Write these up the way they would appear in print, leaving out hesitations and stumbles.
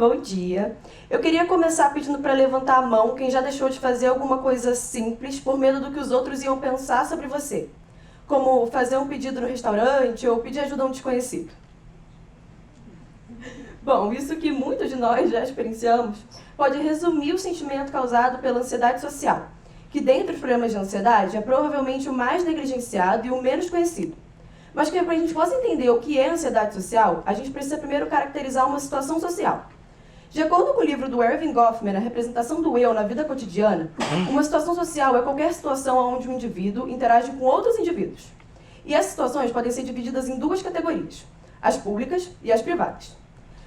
Bom dia. Eu queria começar pedindo para levantar a mão quem já deixou de fazer alguma coisa simples por medo do que os outros iam pensar sobre você. Como fazer um pedido no restaurante ou pedir ajuda a um desconhecido. Bom, isso que muitos de nós já experienciamos pode resumir o sentimento causado pela ansiedade social, que dentre os problemas de ansiedade é provavelmente o mais negligenciado e o menos conhecido. Mas que para a gente possa entender o que é ansiedade social, a gente precisa primeiro caracterizar uma situação social. De acordo com o livro do Erving Goffman, A Representação do Eu na Vida Cotidiana, uma situação social é qualquer situação onde um indivíduo interage com outros indivíduos. E essas situações podem ser divididas em duas categorias, as públicas e as privadas.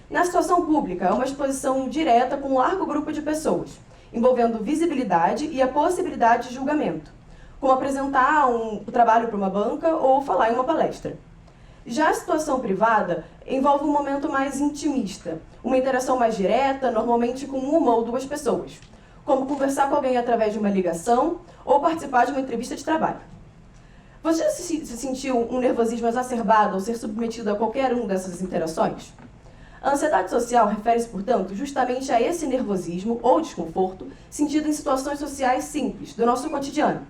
Na situação pública, é uma exposição direta com um largo grupo de pessoas, envolvendo visibilidade e a possibilidade de julgamento, como apresentar um trabalho para uma banca ou falar em uma palestra. Já a situação privada envolve um momento mais intimista, uma interação mais direta, normalmente com uma ou duas pessoas, como conversar com alguém através de uma ligação ou participar de uma entrevista de trabalho. Você já se sentiu um nervosismo exacerbado ao ser submetido a qualquer uma dessas interações? A ansiedade social refere-se, portanto, justamente a esse nervosismo ou desconforto sentido em situações sociais simples do nosso cotidiano,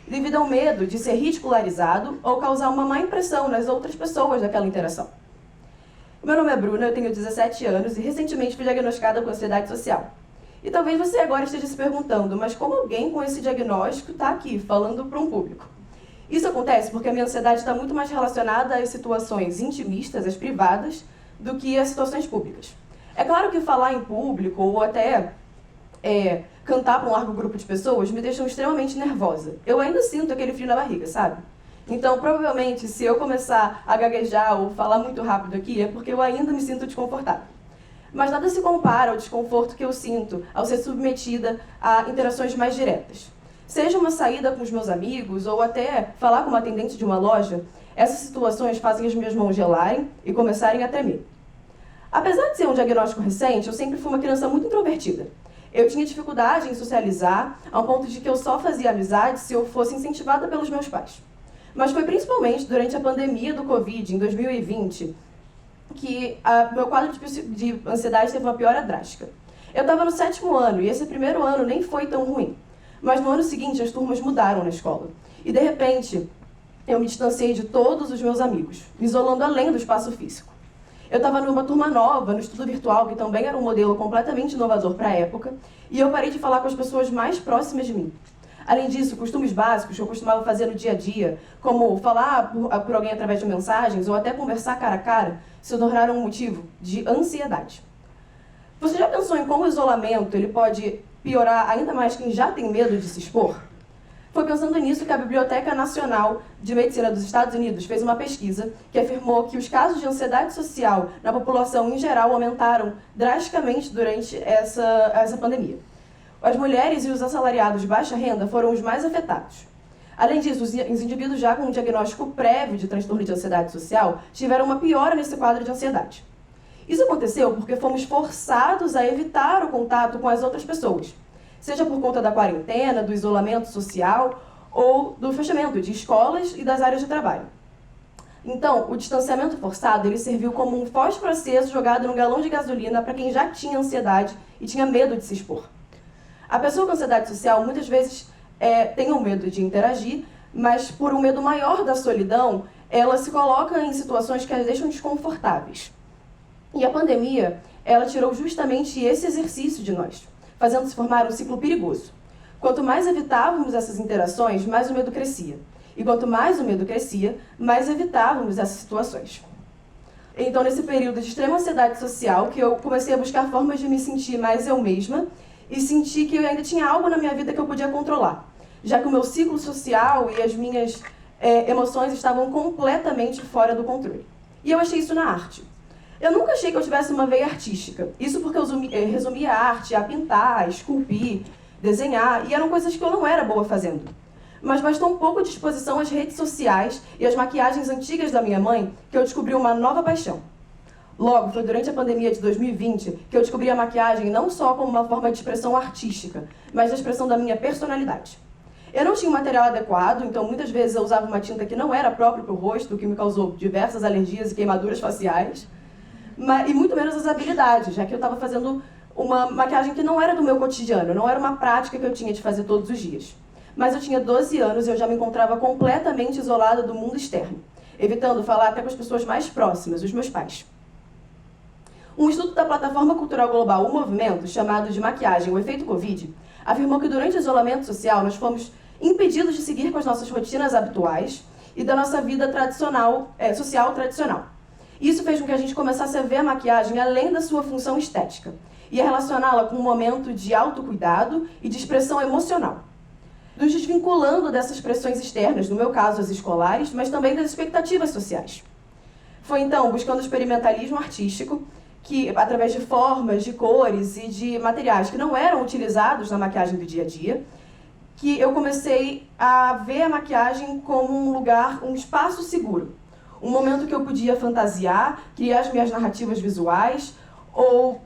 devido ao medo de ser ridicularizado ou causar uma má impressão nas outras pessoas daquela interação. Meu nome é Bruna, eu tenho 17 anos e recentemente fui diagnosticada com ansiedade social. E talvez você agora esteja se perguntando, mas como alguém com esse diagnóstico está aqui, falando para um público? Isso acontece porque a minha ansiedade está muito mais relacionada às situações intimistas, às privadas, do que às situações públicas. É claro que falar em público ou até cantar para um largo grupo de pessoas me deixam extremamente nervosa. Eu ainda sinto aquele frio na barriga, sabe? Então, provavelmente, se eu começar a gaguejar ou falar muito rápido aqui, é porque eu ainda me sinto desconfortável. Mas nada se compara ao desconforto que eu sinto ao ser submetida a interações mais diretas. Seja uma saída com os meus amigos ou até falar com uma atendente de uma loja, essas situações fazem as minhas mãos gelarem e começarem a tremer. Apesar de ser um diagnóstico recente, eu sempre fui uma criança muito introvertida. Eu tinha dificuldade em socializar, ao ponto de que eu só fazia amizade se eu fosse incentivada pelos meus pais. Mas foi principalmente durante a pandemia do Covid, em 2020, que meu quadro de ansiedade teve uma piora drástica. Eu estava no 7º ano e esse primeiro ano nem foi tão ruim. Mas no ano seguinte as turmas mudaram na escola. E de repente eu me distanciei de todos os meus amigos, me isolando além do espaço físico. Eu estava numa turma nova, no estudo virtual, que também era um modelo completamente inovador para a época, e eu parei de falar com as pessoas mais próximas de mim. Além disso, costumes básicos que eu costumava fazer no dia a dia, como falar por alguém através de mensagens ou até conversar cara a cara, se tornaram um motivo de ansiedade. Você já pensou em como o isolamento ele pode piorar ainda mais quem já tem medo de se expor? Foi pensando nisso que a Biblioteca Nacional de Medicina dos Estados Unidos fez uma pesquisa que afirmou que os casos de ansiedade social na população em geral aumentaram drasticamente durante essa pandemia. As mulheres e os assalariados de baixa renda foram os mais afetados. Além disso, os indivíduos já com um diagnóstico prévio de transtorno de ansiedade social tiveram uma piora nesse quadro de ansiedade. Isso aconteceu porque fomos forçados a evitar o contato com as outras pessoas, seja por conta da quarentena, do isolamento social ou do fechamento de escolas e das áreas de trabalho. Então, o distanciamento forçado ele serviu como um fósforo aceso jogado num galão de gasolina para quem já tinha ansiedade e tinha medo de se expor. A pessoa com ansiedade social muitas vezes tem o medo de interagir, mas por um medo maior da solidão, ela se coloca em situações que a deixam desconfortáveis. E a pandemia, ela tirou justamente esse exercício de nós, fazendo se formar um ciclo perigoso. Quanto mais evitávamos essas interações, mais o medo crescia. E quanto mais o medo crescia, mais evitávamos essas situações. Então, nesse período de extrema ansiedade social, que eu comecei a buscar formas de me sentir mais eu mesma e sentir que eu ainda tinha algo na minha vida que eu podia controlar, já que o meu ciclo social e as minhas emoções estavam completamente fora do controle. E eu achei isso na arte. Eu nunca achei que eu tivesse uma veia artística. Isso porque eu resumia a arte a pintar, a esculpir, desenhar, e eram coisas que eu não era boa fazendo. Mas bastou um pouco de exposição às redes sociais e às maquiagens antigas da minha mãe que eu descobri uma nova paixão. Logo, foi durante a pandemia de 2020 que eu descobri a maquiagem não só como uma forma de expressão artística, mas de expressão da minha personalidade. Eu não tinha um material adequado, então muitas vezes eu usava uma tinta que não era própria para o rosto, o que me causou diversas alergias e queimaduras faciais. e muito menos as habilidades, já que eu estava fazendo uma maquiagem que não era do meu cotidiano, não era uma prática que eu tinha de fazer todos os dias. Mas eu tinha 12 anos e eu já me encontrava completamente isolada do mundo externo, evitando falar até com as pessoas mais próximas, os meus pais. Um estudo da plataforma cultural global O Movimento, chamado de Maquiagem, o Efeito Covid, afirmou que durante o isolamento social nós fomos impedidos de seguir com as nossas rotinas habituais e da nossa vida social tradicional. Isso fez com que a gente começasse a ver a maquiagem além da sua função estética e a relacioná-la com um momento de autocuidado e de expressão emocional, nos desvinculando dessas pressões externas, no meu caso as escolares, mas também das expectativas sociais. Foi então, buscando experimentalismo artístico, que através de formas, de cores e de materiais que não eram utilizados na maquiagem do dia a dia, que eu comecei a ver a maquiagem como um lugar, um espaço seguro. Um momento que eu podia fantasiar, criar as minhas narrativas visuais, ou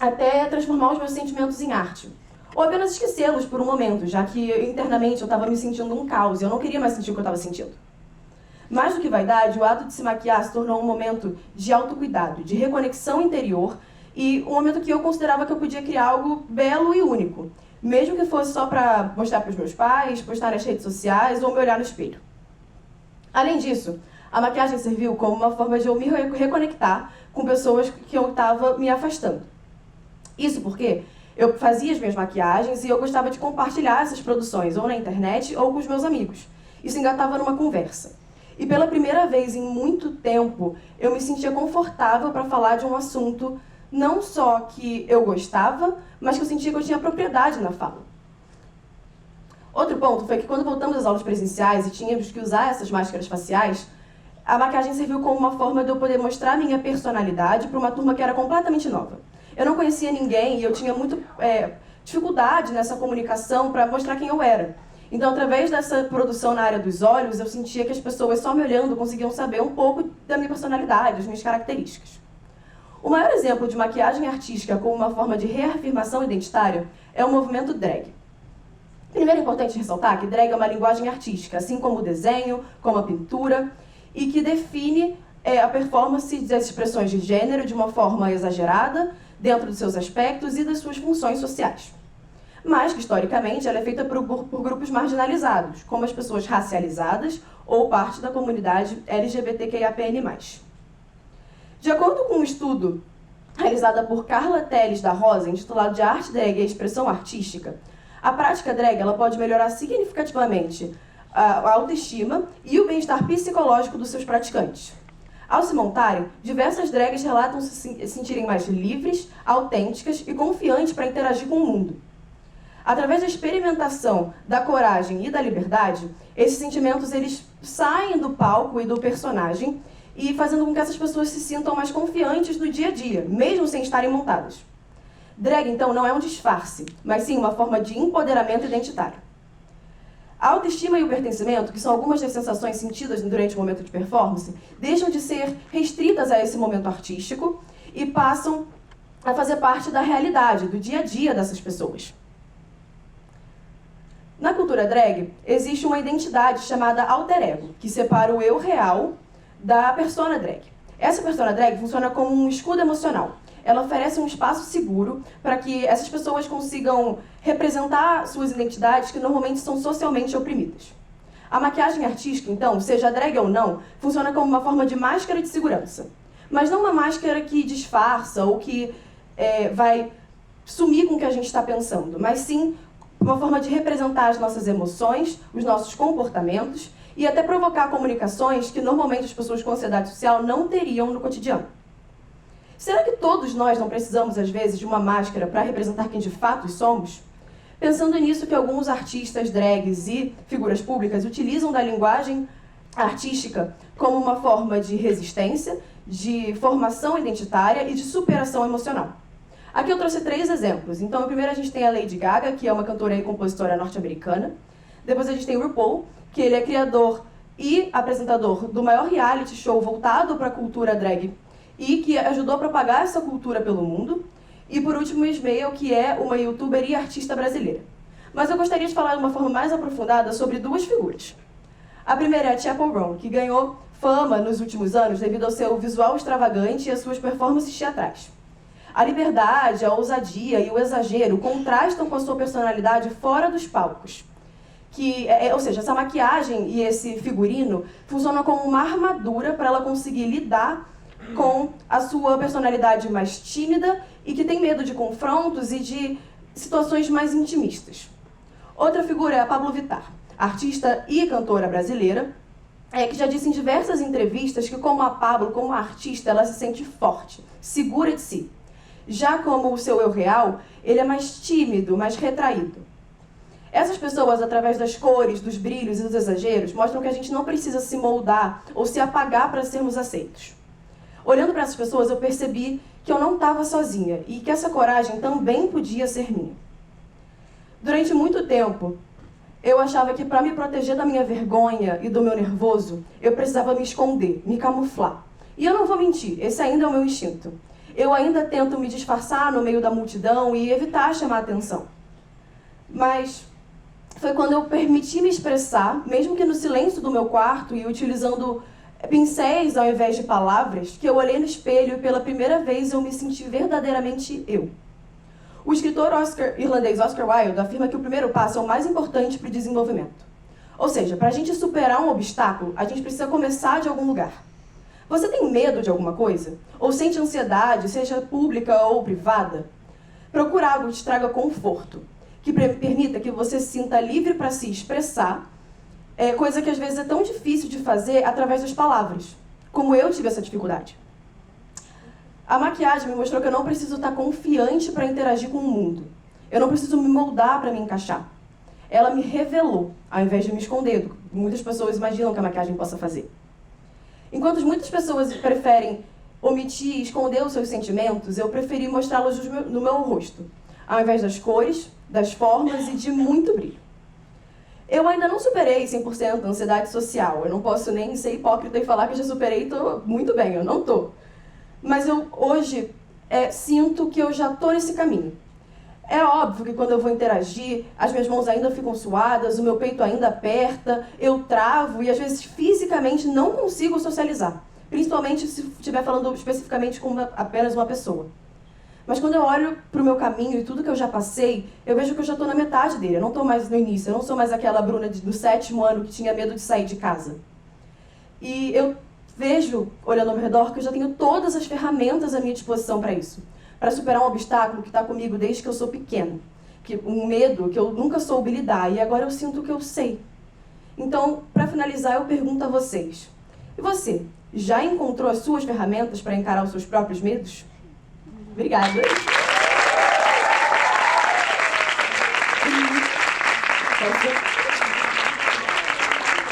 até transformar os meus sentimentos em arte. Ou apenas esquecê-los por um momento, já que internamente eu estava me sentindo um caos e eu não queria mais sentir o que eu estava sentindo. Mais do que vaidade, o ato de se maquiar se tornou um momento de autocuidado, de reconexão interior e um momento que eu considerava que eu podia criar algo belo e único, mesmo que fosse só para mostrar para os meus pais, postar nas redes sociais ou me olhar no espelho. Além disso, a maquiagem serviu como uma forma de eu me reconectar com pessoas que eu estava me afastando. Isso porque eu fazia as minhas maquiagens e eu gostava de compartilhar essas produções ou na internet ou com os meus amigos. Isso engatava numa conversa. E pela primeira vez em muito tempo, eu me sentia confortável para falar de um assunto não só que eu gostava, mas que eu sentia que eu tinha propriedade na fala. Outro ponto foi que quando voltamos às aulas presenciais e tínhamos que usar essas máscaras faciais, a maquiagem serviu como uma forma de eu poder mostrar minha personalidade para uma turma que era completamente nova. Eu não conhecia ninguém e eu tinha muita dificuldade nessa comunicação para mostrar quem eu era. Então, através dessa produção na área dos olhos, eu sentia que as pessoas, só me olhando, conseguiam saber um pouco da minha personalidade, das minhas características. O maior exemplo de maquiagem artística como uma forma de reafirmação identitária é o movimento drag. Primeiro é importante ressaltar que drag é uma linguagem artística, assim como o desenho, como a pintura, e que define a performance das expressões de gênero de uma forma exagerada, dentro dos seus aspectos e das suas funções sociais. Mas que, historicamente, ela é feita por grupos marginalizados, como as pessoas racializadas ou parte da comunidade LGBTQIAPN+. De acordo com um estudo realizado por Carla Teles da Rosa, intitulado de Arte Drag e a Expressão Artística, a prática drag ela pode melhorar significativamente a autoestima e o bem-estar psicológico dos seus praticantes. Ao se montarem, diversas drags relatam se sentirem mais livres, autênticas e confiantes para interagir com o mundo. Através da experimentação, da coragem e da liberdade, esses sentimentos eles saem do palco e do personagem e fazendo com que essas pessoas se sintam mais confiantes no dia a dia, mesmo sem estarem montadas. Drag, então, não é um disfarce, mas sim uma forma de empoderamento identitário. A autoestima e o pertencimento, que são algumas das sensações sentidas durante o momento de performance, deixam de ser restritas a esse momento artístico e passam a fazer parte da realidade, do dia a dia dessas pessoas. Na cultura drag, existe uma identidade chamada alter ego, que separa o eu real da persona drag. Essa persona drag funciona como um escudo emocional. Ela oferece um espaço seguro para que essas pessoas consigam representar suas identidades que normalmente são socialmente oprimidas. A maquiagem artística, então, seja drag ou não, funciona como uma forma de máscara de segurança. Mas não uma máscara que disfarça ou que vai sumir com o que a gente está pensando, mas sim uma forma de representar as nossas emoções, os nossos comportamentos e até provocar comunicações que normalmente as pessoas com ansiedade social não teriam no cotidiano. Será que todos nós não precisamos, às vezes, de uma máscara para representar quem de fato somos? Pensando nisso que alguns artistas, drags e figuras públicas utilizam da linguagem artística como uma forma de resistência, de formação identitária e de superação emocional. Aqui eu trouxe 3 exemplos. Então, primeiro a gente tem a Lady Gaga, que é uma cantora e compositora norte-americana. Depois a gente tem o RuPaul, que ele é criador e apresentador do maior reality show voltado para a cultura drag e que ajudou a propagar essa cultura pelo mundo. E por último, o Ismael, que é uma youtuber e artista brasileira. Mas eu gostaria de falar de uma forma mais aprofundada sobre 2 figuras. A primeira é a Chappell Roan, que ganhou fama nos últimos anos devido ao seu visual extravagante e às suas performances teatrais. A liberdade, a ousadia e o exagero contrastam com a sua personalidade fora dos palcos. Ou seja, essa maquiagem e esse figurino funcionam como uma armadura para ela conseguir lidar com a sua personalidade mais tímida e que tem medo de confrontos e de situações mais intimistas. Outra figura é a Pabllo Vittar, artista e cantora brasileira, que já disse em diversas entrevistas que, como a Pabllo, como artista, ela se sente forte, segura de si. Já como o seu eu real, ele é mais tímido, mais retraído. Essas pessoas, através das cores, dos brilhos e dos exageros, mostram que a gente não precisa se moldar ou se apagar para sermos aceitos. Olhando para essas pessoas, eu percebi que eu não estava sozinha e que essa coragem também podia ser minha. Durante muito tempo, eu achava que para me proteger da minha vergonha e do meu nervoso, eu precisava me esconder, me camuflar. E eu não vou mentir, esse ainda é o meu instinto. Eu ainda tento me disfarçar no meio da multidão e evitar chamar atenção. Mas foi quando eu permiti me expressar, mesmo que no silêncio do meu quarto e utilizando pincéis ao invés de palavras, que eu olhei no espelho e pela primeira vez eu me senti verdadeiramente eu. O escritor irlandês Oscar Wilde afirma que o primeiro passo é o mais importante para o desenvolvimento. Ou seja, para a gente superar um obstáculo, a gente precisa começar de algum lugar. Você tem medo de alguma coisa? Ou sente ansiedade, seja pública ou privada? Procura algo que te traga conforto, que permita que você se sinta livre para se expressar, coisa que às vezes é tão difícil de fazer através das palavras, como eu tive essa dificuldade. A maquiagem me mostrou que eu não preciso estar confiante para interagir com o mundo. Eu não preciso me moldar para me encaixar. Ela me revelou, ao invés de me esconder. Muitas pessoas imaginam que a maquiagem possa fazer. Enquanto muitas pessoas preferem omitir e esconder os seus sentimentos, eu preferi mostrá-los no meu rosto, ao invés das cores, das formas e de muito brilho. Eu ainda não superei 100% a ansiedade social. Eu não posso nem ser hipócrita e falar que já superei e estou muito bem, eu não estou. Mas eu hoje sinto que eu já estou nesse caminho. É óbvio que quando eu vou interagir, as minhas mãos ainda ficam suadas, o meu peito ainda aperta, eu travo e às vezes fisicamente não consigo socializar. Principalmente se estiver falando especificamente com apenas uma pessoa. Mas quando eu olho para o meu caminho e tudo que eu já passei, eu vejo que eu já estou na metade dele. Eu não estou mais no início, eu não sou mais aquela Bruna do 7º ano que tinha medo de sair de casa. E eu vejo, olhando ao meu redor, que eu já tenho todas as ferramentas à minha disposição para isso. Para superar um obstáculo que está comigo desde que eu sou pequena. Um medo que eu nunca soube lidar e agora eu sinto que eu sei. Então, para finalizar, eu pergunto a vocês. E você, já encontrou as suas ferramentas para encarar os seus próprios medos? Obrigada. Pode ser?